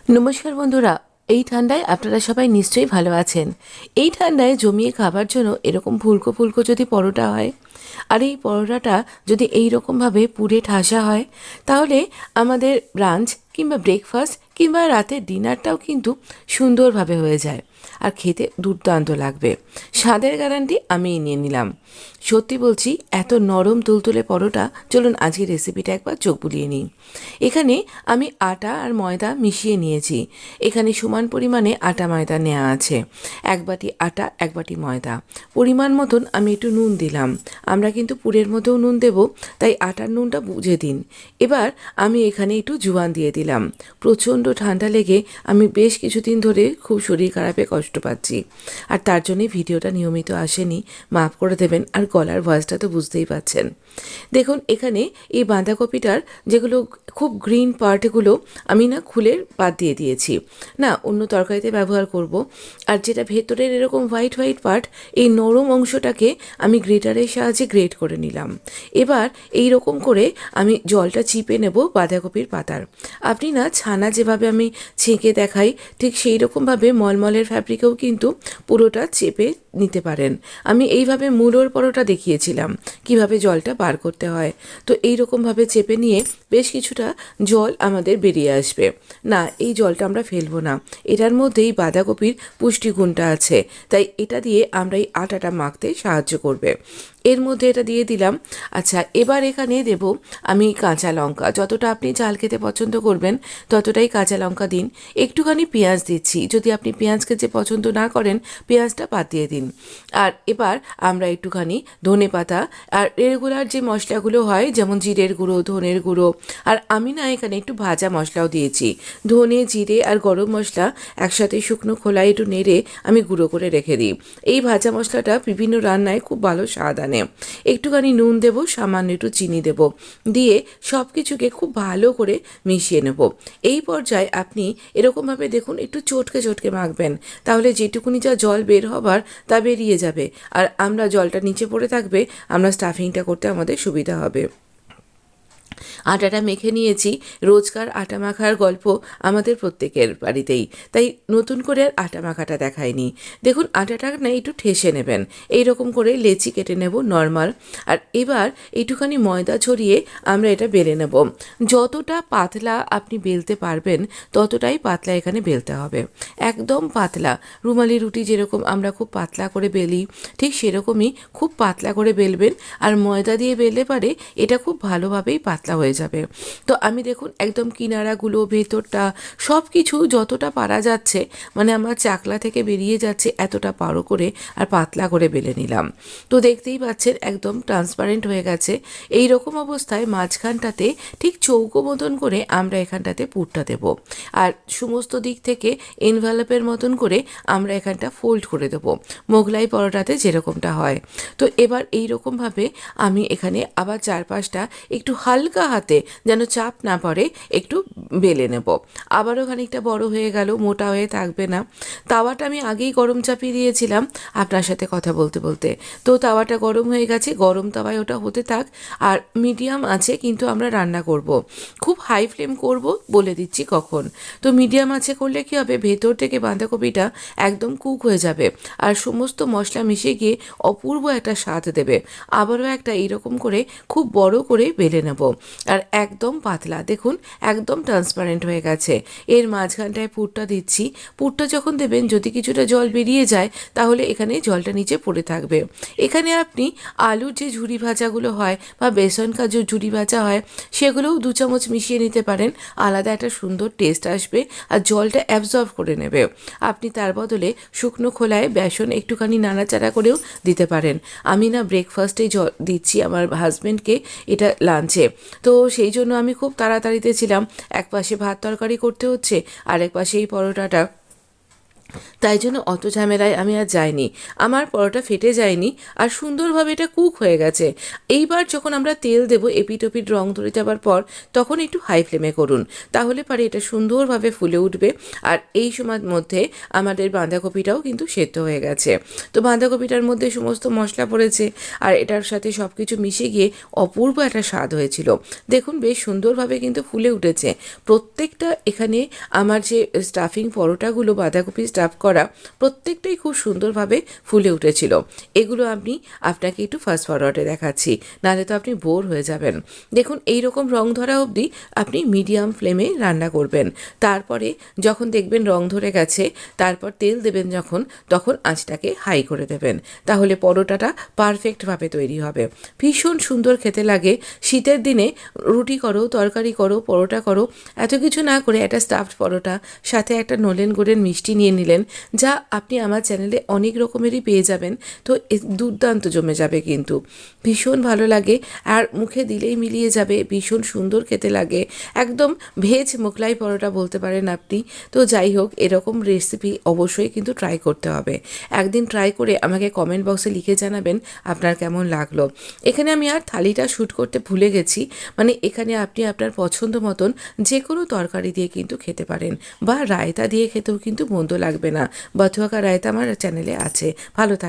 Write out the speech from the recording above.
নমস্কার বন্ধুরা, এই ঠান্ডায় আপনারা সবাই নিশ্চয়ই ভালো আছেন। এই ঠান্ডায় জমিয়ে খাবার জন্য এরকম ফুলকো ফুলকো যদি পরোটা হয়, আর এই পরোটাটা যদি এই রকমভাবে পুড়ে ঠাসা হয়, তাহলে আমাদের লাঞ্চ কিংবা ব্রেকফাস্ট কিংবা রাতের ডিনারটাও কিন্তু সুন্দরভাবে হয়ে যায় আর খেতে দুর্দান্ত লাগবে। স্বাদের গ্যারান্টি আমিই নিয়ে নিলাম। সত্যি বলছি, এত নরম তুলতুলে পরোটা। চলুন আজকের রেসিপিটা একবার চোখ বুলিয়ে নিই। এখানে আমি আটা আর ময়দা মিশিয়ে নিয়েছি। এখানে সমান পরিমাণে আটা ময়দা নেওয়া আছে। এক বাটি আটা, এক বাটি ময়দা। পরিমাণ মতন আমি একটু নুন দিলাম। আমরা কিন্তু পুরের মধ্যেও নুন দেব, তাই আটার নুনটা বুঝে দিন। এবার আমি এখানে একটু জোয়ান দিয়ে দিলাম। প্রচণ্ড ঠান্ডা লেগে আমি বেশ কিছুদিন ধরে খুব শরীর খারাপে কষ্ট পাচ্ছি, আর তার জন্যই ভিডিওটা নিয়মিত আসেনি, মাফ করে দেবেন। আর গলার ভয়েসটা তো বুঝতেই পাচ্ছেন। দেখুন এখানে এই বাঁধাকপিটার যেগুলো খুব গ্রিন পার্টগুলো আমি না খুলে বাদ দিয়ে দিয়েছি, না অন্য তরকারিতে ব্যবহার করব। আর যেটা ভেতরের এরকম হোয়াইট হোয়াইট পার্ট, এই নরম অংশটাকে আমি গ্রেটারের সাহায্যে গ্রেট করে নিলাম। এবার এই রকম করে আমি জলটা চিপে নেব বাঁধাকপির পাতার। আপনি না ছানা যেভাবে আমি ছেঁকে দেখাই, ঠিক সেই রকমভাবে মলমলের ফ্যাব্রিকেও কিন্তু পুরোটা চেপে নিতে পারেন। আমি এইভাবে মূলোর পরোটা দেখিয়েছিলাম কিভাবে জলটা বার করতে হয়। তো এই রকমভাবে চেপে নিয়ে বেশ কিছুটা জল আমাদের বেরিয়ে আসবে। না, এই জলটা আমরা ফেলবো না, এটার মধ্যেই বাঁধাকপির পুষ্টিগুণটা আছে, তাই এটা দিয়ে আমরা এই আটাটা মাখতে সাহায্য করবে। এর মধ্যে এটা দিয়ে দিলাম। আচ্ছা, এবার এখানে দেব আমি কাঁচা লঙ্কা। যতটা আপনি ঝাল খেতে পছন্দ করবেন ততটাই কাঁচা লঙ্কা দিন। একটুখানি পেঁয়াজ দিচ্ছি, যদি আপনি পেঁয়াজ খেতে পছন্দ না করেন পেঁয়াজটা বাদ দিয়ে দিন। আর এবার আমরা একটুখানি ধনে পাতা আর রেগুলার যে মশলাগুলো হয়, যেমন জিরের গুঁড়ো, ধনের গুঁড়ো, আর আমি না এখানে একটু ভাজা মশলাও দিয়েছি। ধনে, জিরে আর গরম মশলা একসাথে শুকনো খোলায় একটু নেড়ে আমি গুঁড়ো করে রেখে দিই। এই ভাজা মশলাটা বিভিন্ন রান্নায় খুব ভালো স্বাদ আনে। একটুখানি নুন দেব, সামান্য একটু চিনি দেব, দিয়ে সব কিছুকে খুব ভালো করে মিশিয়ে নেব। এই পর্যায়ে আপনি এরকমভাবে দেখুন একটু চটকে চটকে মাখবেন, তাহলে যেটুকুনি যা জল বের হবার তা বেরিয়ে যাবে, আর আমরা জলটা নিচে পড়ে থাকবে, আমরা স্টাফিংটা করতে আমাদের সুবিধা হবে। আটাটা মেখে নিয়েছি। রোজকার আটা মাখার গল্প আমাদের প্রত্যেকের বাড়িতেই, তাই নতুন করে আর আটা মাখাটা দেখায়নি। দেখুন আটাটা না একটু ঠেসে নেবেন, এই রকম করে লেচি কেটে নেব নর্মাল। আর এবার একটুখানি ময়দা ছড়িয়ে আমরা এটা বেলে নেব। যতটা পাতলা আপনি বেলতে পারবেন ততটাই পাতলা এখানে বেলতে হবে, একদম পাতলা। রুমালি রুটি যেরকম আমরা খুব পাতলা করে বেলি, ঠিক সেরকমই খুব পাতলা করে বেলবেন। আর ময়দা দিয়ে বেললে পারে এটা খুব ভালোভাবেই পাতলা হয়ে যাবে। তো আমি দেখুন একদম কিনারাগুলো, ভেতরটা, সব কিছু যতটা পারা যাচ্ছে, মানে আমার চাকলা থেকে বেরিয়ে যাচ্ছে এতটা পারো করে আর পাতলা করে বেলে নিলাম। তো দেখতেই পাচ্ছেন একদম ট্রান্সপারেন্ট হয়ে গেছে। এই রকম অবস্থায় মাঝখানটাতে ঠিক চৌকো মতন করে আমরা এখানটাতে পুরটা দেব, আর সমস্ত দিক থেকে এনভেলপের মতন করে আমরা এখানটা ফোল্ড করে দেব, মোগলাই পরোটাতে যেরকমটা হয়। তো এবার এই রকমভাবে আমি এখানে আবার চারপাশটা একটু হালকা হাতে, যেন চাপ না পড়ে, একটু বেলে নেব। আবারও খানিকটা বড় হয়ে গেল, মোটা হয়ে থাকবে না। তাওয়াটা আমি আগেই গরম চাপিয়ে দিয়েছিলাম আপনার সাথে কথা বলতে বলতে। তো তাওয়াটা গরম হয়ে গেছে, গরম তাওয়ায় ওটা হতে থাক। আর মিডিয়াম আছে কিন্তু আমরা রান্না করব, খুব হাই ফ্লেম করব বলে দিচ্ছি কখন। তো মিডিয়াম আছে করলে কি হবে, ভেতর থেকে বাঁধাকপিটা একদম কুক হয়ে যাবে, আর সমস্ত মশলা মিশে গিয়ে অপূর্ব একটা স্বাদ দেবে। আবারও একটা এইরকম করে খুব বড় করে বেলে নেব, আর একদম পাতলা, দেখুন একদম ট্রান্সপারেন্ট হয়ে গেছে। এর মাঝখানটায় পুরটা দিচ্ছি। পুরটা যখন দেবেন যদি কিছুটা জল বেরিয়ে যায় তাহলে এখানে জলটা নিচে পড়ে থাকবে। এখানে আপনি আলুর যে ঝুরি ভাজাগুলো হয় বা বেসন কাজু ঝুরি ভাজা হয় সেগুলোও 2 চামচ মিশিয়ে নিতে পারেন, আলাদা একটা সুন্দর টেস্ট আসবে আর জলটা অ্যাবজর্ব করে নেবে। আপনি তার বদলে শুকনো খোলায় বেসন একটুখানি নাড়াচাড়া করেও দিতে পারেন। আমি না ব্রেকফাস্টেই দিচ্ছি আমার হাজব্যান্ডকে, এটা লাঞ্চে। তো সেই জন্য আমি খুব তাড়াতাড়িতে ছিলাম, এক পাশে ভাত তরকারি করতে হচ্ছে আর এক পাশে এই পরোটাটা তাই জন্য অত ঝামেলায় আমি আর যাইনি। আমার পরোটা ফেটে যায়নি আর সুন্দরভাবে এটা কুক হয়ে গেছে। এইবার যখন আমরা তেল দেবো এপিট ওপিট রং ধরে যাবার পর, তখন একটু হাই ফ্লেমে করুন, তাহলে পারে এটা সুন্দরভাবে ফুলে উঠবে। আর এই সময়ের মধ্যে আমাদের বাঁধাকপিটাও কিন্তু সেদ্ধ হয়ে গেছে। তো বাঁধাকপিটার মধ্যে সমস্ত মশলা পড়েছে আর এটার সাথে সব কিছু মিশে গিয়ে অপূর্ব একটা স্বাদ হয়েছিল। দেখুন বেশ সুন্দরভাবে কিন্তু ফুলে উঠেছে প্রত্যেকটা। এখানে আমার যে স্টাফিং পরোটাগুলো বাঁধাকপি স্টাফ করা, প্রত্যেকটাই খুব সুন্দরভাবে ফুলে উঠেছিল। এগুলো আপনাকে একটু ফাস্ট ফরওয়ার্ডে দেখাচ্ছি, নাহলে তো আপনি বোর হয়ে যাবেন। দেখুন এই রকম রং ধরা অবধি আপনি মিডিয়াম ফ্লেমে রান্না করবেন। তারপরে যখন দেখবেন রং ধরে গেছে, তারপর তেল দেবেন যখন, তখন আঁচটাকে হাই করে দেবেন, তাহলে পরোটাটা পারফেক্টভাবে তৈরি হবে। ভীষণ সুন্দর খেতে লাগে। শীতের দিনে রুটি করো, তরকারি করো, পরোটা করো, এত কিছু না করে একটা স্টাফড পরোটা সাথে একটা নলেন গুড়ের মিষ্টি নিয়ে নিলেন, যা আপনি আমার চ্যানেলে অনেক রকমেরই পেয়ে যাবেন। তো দুর্দান্ত জমে যাবে, কিন্তু ভীষণ ভালো লাগে আর মুখে দিলেই মিলিয়ে যাবে। ভীষণ সুন্দর খেতে লাগে, একদম ভেজ মোগলাই পরোটা বলতে পারেন আপনি। তো যাই হোক, এরকম রেসিপি অবশ্যই কিন্তু ট্রাই করতে হবে। একদিন ট্রাই করে আমাকে কমেন্ট বক্সে লিখে জানাবেন আপনার কেমন লাগলো। এখানে আমি আর থালিটা শ্যুট করতে ভুলে গেছি, মানে এখানে আপনি আপনার পছন্দ মতন যে কোনো তরকারি দিয়ে কিন্তু খেতে পারেন, বা রায়তা দিয়ে খেতেও কিন্তু মন্দ লাগবে না। বথুয়া কা রায়তা আমার চ্যানেলে আছে, ভালো থাকবেন।